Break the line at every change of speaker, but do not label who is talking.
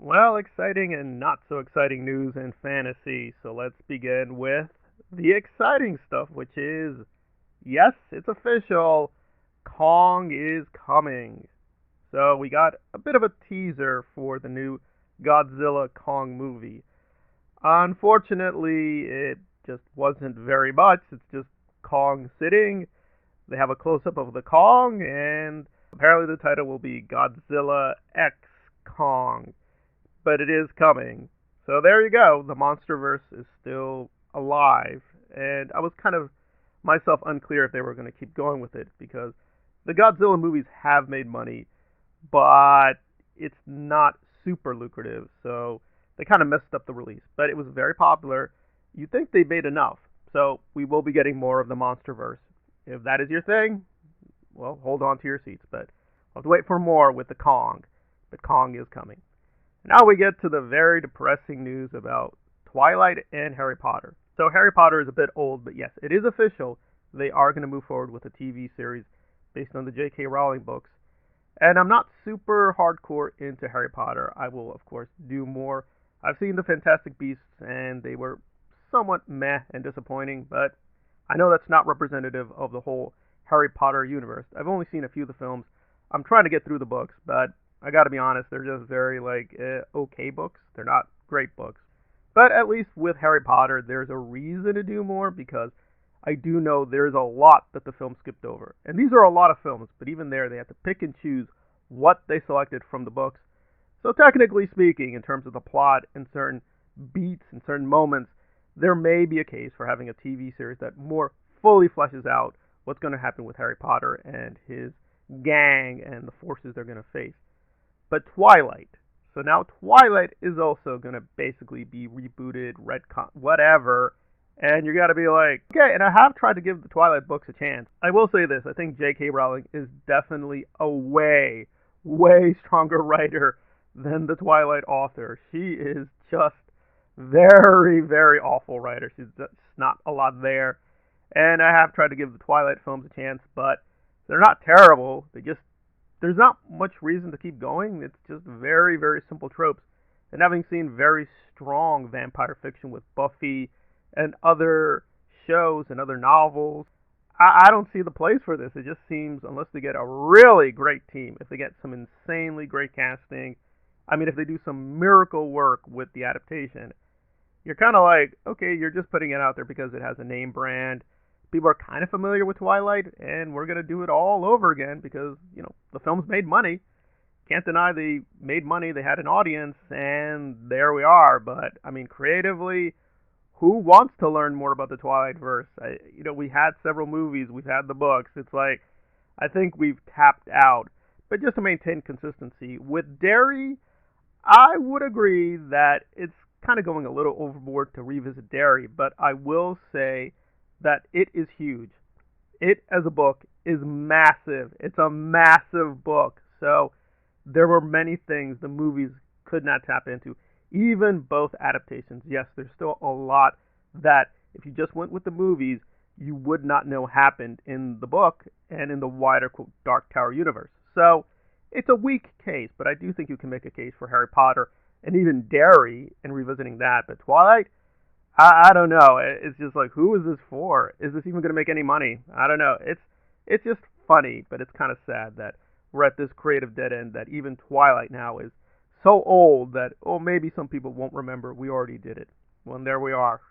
Well, exciting and not so exciting news in fantasy. So let's begin with the exciting stuff, which is yes, it's official. Kong is coming. So we got a bit of a teaser for the new Godzilla Kong movie. Unfortunately, it just wasn't very much. It's just Kong sitting. They have a close up of the Kong, and apparently the title will be Godzilla X Kong, but it is coming. So there you go. The MonsterVerse is still alive, and I was kind of myself unclear if they were going to keep going with it because the Godzilla movies have made money, but it's not super lucrative. So they kind of messed up the release, but it was very popular. You think they made enough, so we will be getting more of the MonsterVerse. If that is your thing, well, hold on to your seats, but I'll have to wait for more with the Kong. But Kong is coming. Now we get to the very depressing news about Twilight and Harry Potter. So Harry Potter is a bit old, but yes, it is official. They are going to move forward with a TV series based on the J.K. Rowling books. And I'm not super hardcore into Harry Potter. I will, of course, do more. I've seen the Fantastic Beasts, and they were somewhat meh and disappointing, but I know that's not representative of the whole Harry Potter universe. I've only seen a few of the films. I'm trying to get through the books, but I gotta be honest, they're just very, okay books. They're not great books. But at least with Harry Potter, there's a reason to do more because I do know there's a lot that the film skipped over. And these are a lot of films, but even there, they have to pick and choose what they selected from the books. So technically speaking, in terms of the plot and certain beats and certain moments, there may be a case for having a TV series that more fully fleshes out what's going to happen with Harry Potter and his gang and the forces they're going to face. But Twilight. So now Twilight is also going to basically be rebooted, retcon, whatever. And you got to be like, okay, and I have tried to give the Twilight books a chance. I will say this, I think J.K. Rowling is definitely a way stronger writer than the Twilight author. She is just very awful writer. She's just not a lot there. And I have tried to give the Twilight films a chance, but they're not terrible. There's not much reason to keep going. It's just very simple tropes. And having seen very strong vampire fiction with Buffy and other shows and other novels, I don't see the place for this. It just seems, unless they get a really great team, if they get some insanely great casting, I mean, if they do some miracle work with the adaptation, you're kind of like, okay, you're just putting it out there because it has a name brand. People are kind of familiar with Twilight, and we're going to do it all over again because, the films made money. Can't deny they made money, they had an audience, and there we are. But, I mean, creatively, who wants to learn more about the Twilight verse? We had several movies, we've had the books. It's like, I think we've tapped out. But just to maintain consistency, with Derry, I would agree that it's kind of going a little overboard to revisit Derry, but I will say that it is huge. It, as a book, is massive. It's a massive book. So there were many things the movies could not tap into. Even both adaptations. Yes, there's still a lot that if you just went with the movies, you would not know happened in the book and in the wider Dark Tower universe. So it's a weak case, but I do think you can make a case for Harry Potter and even Derry and revisiting that. But Twilight, I don't know. It's just like, who is this for? Is this even going to make any money? I don't know. It's just funny, but it's kind of sad that we're at this creative dead end that even Twilight now is so old that, maybe some people won't remember. We already did it. Well, and there we are.